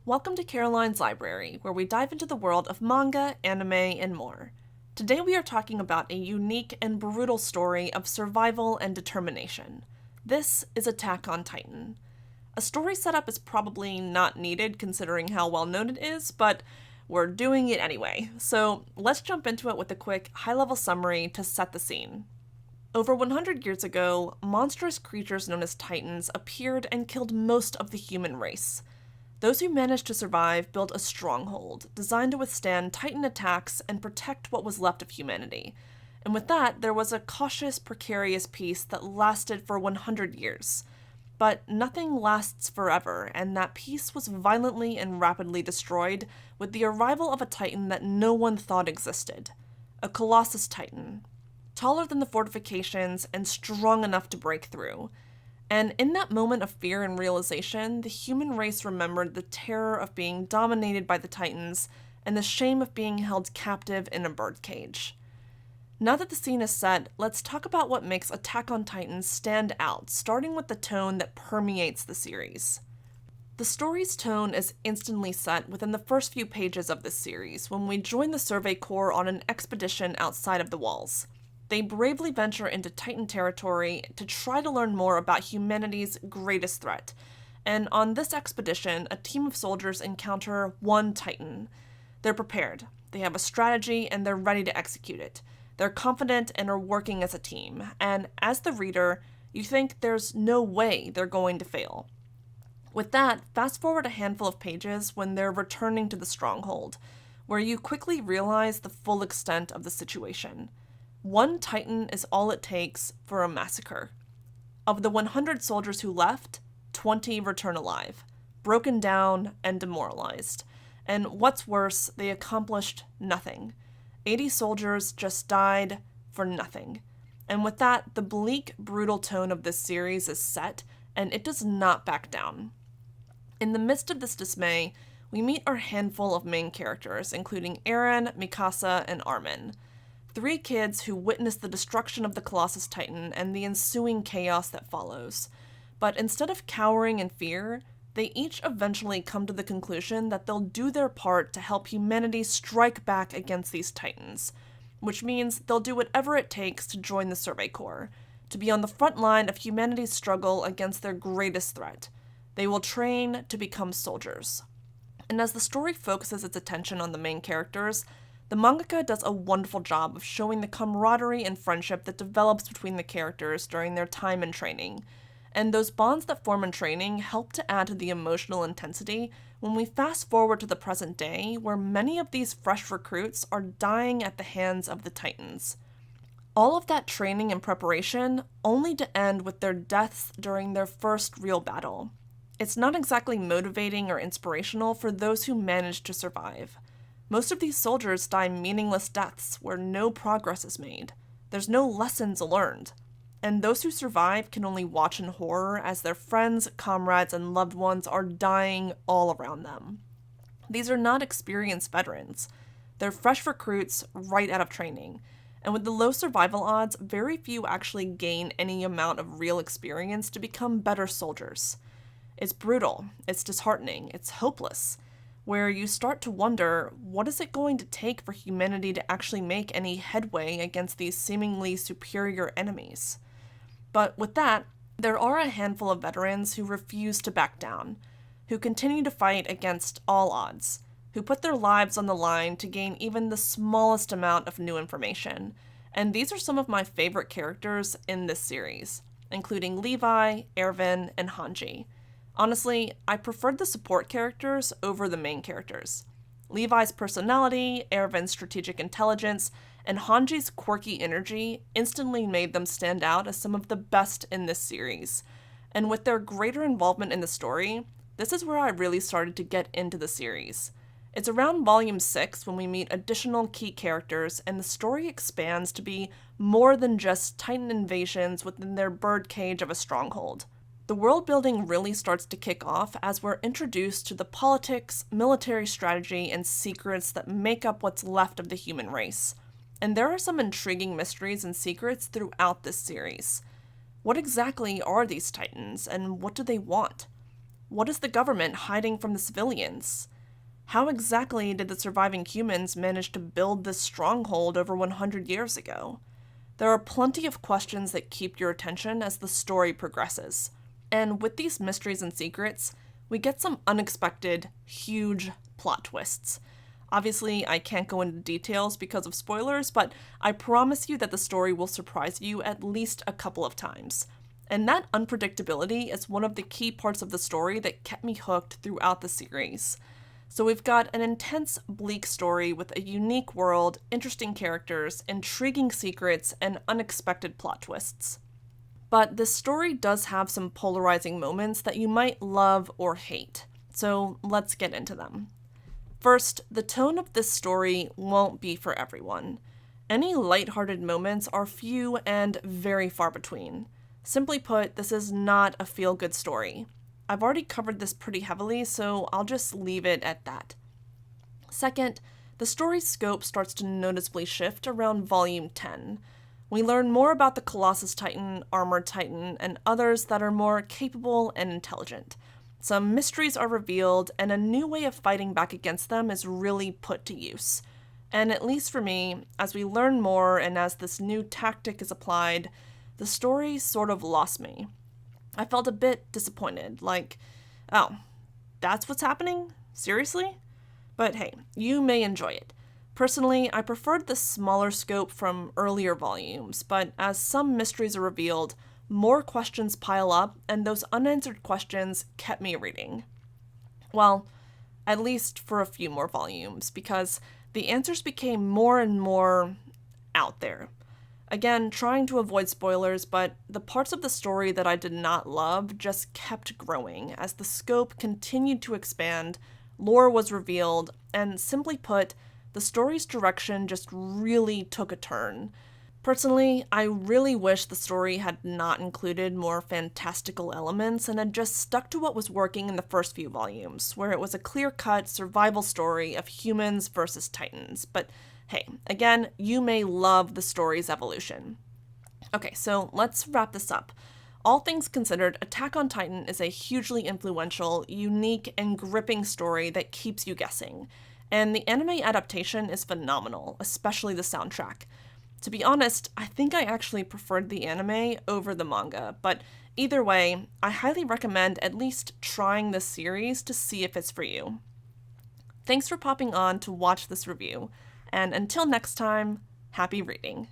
Welcome to Caroline's Library, where we dive into the world of manga, anime, and more. Today we are talking about a unique and brutal story of survival and determination. This is Attack on Titan. A story setup is probably not needed considering how well known it is, but we're doing it anyway. So let's jump into it with a quick high-level summary to set the scene. Over 100 years ago, monstrous creatures known as Titans appeared and killed most of the human race. Those who managed to survive built a stronghold, designed to withstand Titan attacks and protect what was left of humanity. And with that, there was a cautious, precarious peace that lasted for 100 years. But nothing lasts forever, and that peace was violently and rapidly destroyed with the arrival of a Titan that no one thought existed. A Colossus Titan. Taller than the fortifications and strong enough to break through. And in that moment of fear and realization, the human race remembered the terror of being dominated by the Titans and the shame of being held captive in a birdcage. Now that the scene is set, let's talk about what makes Attack on Titan stand out, starting with the tone that permeates the series. The story's tone is instantly set within the first few pages of this series, when we join the Survey Corps on an expedition outside of the walls. They bravely venture into Titan territory to try to learn more about humanity's greatest threat. And on this expedition, a team of soldiers encounter one Titan. They're prepared, they have a strategy, and they're ready to execute it. They're confident and are working as a team. And as the reader, you think there's no way they're going to fail. With that, fast forward a handful of pages when they're returning to the stronghold, where you quickly realize the full extent of the situation. One Titan is all it takes for a massacre. Of the 100 soldiers who left, 20 return alive, broken down and demoralized. And what's worse, they accomplished nothing. 80 soldiers just died for nothing. And with that, the bleak, brutal tone of this series is set, and it does not back down. In the midst of this dismay, we meet our handful of main characters, including Eren, Mikasa, and Armin. 3 kids who witness the destruction of the Colossus Titan and the ensuing chaos that follows. But instead of cowering in fear, they each eventually come to the conclusion that they'll do their part to help humanity strike back against these Titans, which means they'll do whatever it takes to join the Survey Corps, to be on the front line of humanity's struggle against their greatest threat. They will train to become soldiers. And as the story focuses its attention on the main characters, the mangaka does a wonderful job of showing the camaraderie and friendship that develops between the characters during their time in training. And those bonds that form in training help to add to the emotional intensity when we fast forward to the present day, where many of these fresh recruits are dying at the hands of the Titans. All of that training and preparation only to end with their deaths during their first real battle. It's not exactly motivating or inspirational for those who manage to survive. Most of these soldiers die meaningless deaths where no progress is made. There's no lessons learned. And those who survive can only watch in horror as their friends, comrades, and loved ones are dying all around them. These are not experienced veterans. They're fresh recruits right out of training. And with the low survival odds, very few actually gain any amount of real experience to become better soldiers. It's brutal, it's disheartening, it's hopeless, where you start to wonder, what is it going to take for humanity to actually make any headway against these seemingly superior enemies? But with that, there are a handful of veterans who refuse to back down, who continue to fight against all odds, who put their lives on the line to gain even the smallest amount of new information. And these are some of my favorite characters in this series, including Levi, Erwin, and Hanji. Honestly, I preferred the support characters over the main characters. Levi's personality, Erwin's strategic intelligence, and Hanji's quirky energy instantly made them stand out as some of the best in this series. And with their greater involvement in the story, this is where I really started to get into the series. It's around volume 6 when we meet additional key characters and the story expands to be more than just Titan invasions within their birdcage of a stronghold. The world building really starts to kick off as we're introduced to the politics, military strategy, and secrets that make up what's left of the human race. And there are some intriguing mysteries and secrets throughout this series. What exactly are these Titans, and what do they want? What is the government hiding from the civilians? How exactly did the surviving humans manage to build this stronghold over 100 years ago? There are plenty of questions that keep your attention as the story progresses. And with these mysteries and secrets, we get some unexpected, huge plot twists. Obviously, I can't go into details because of spoilers, but I promise you that the story will surprise you at least a couple of times. And that unpredictability is one of the key parts of the story that kept me hooked throughout the series. So we've got an intense, bleak story with a unique world, interesting characters, intriguing secrets, and unexpected plot twists. But this story does have some polarizing moments that you might love or hate. So let's get into them. First, the tone of this story won't be for everyone. Any lighthearted moments are few and very far between. Simply put, this is not a feel-good story. I've already covered this pretty heavily, so I'll just leave it at that. Second, the story's scope starts to noticeably shift around Volume 10. We learn more about the Colossus Titan, Armored Titan, and others that are more capable and intelligent. Some mysteries are revealed, and a new way of fighting back against them is really put to use. And at least for me, as we learn more and as this new tactic is applied, the story sort of lost me. I felt a bit disappointed, like, oh, that's what's happening? Seriously? But hey, you may enjoy it. Personally, I preferred the smaller scope from earlier volumes, but as some mysteries are revealed, more questions pile up, and those unanswered questions kept me reading. Well, at least for a few more volumes, because the answers became more and more out there. Again, trying to avoid spoilers, but the parts of the story that I did not love just kept growing as the scope continued to expand, lore was revealed, and simply put, the story's direction just really took a turn. Personally, I really wish the story had not included more fantastical elements and had just stuck to what was working in the first few volumes, where it was a clear-cut survival story of humans versus titans. But hey, again, you may love the story's evolution. Okay, so let's wrap this up. All things considered, Attack on Titan is a hugely influential, unique, and gripping story that keeps you guessing. And the anime adaptation is phenomenal, especially the soundtrack. To be honest, I think I actually preferred the anime over the manga, but either way, I highly recommend at least trying this series to see if it's for you. Thanks for popping on to watch this review, and until next time, happy reading.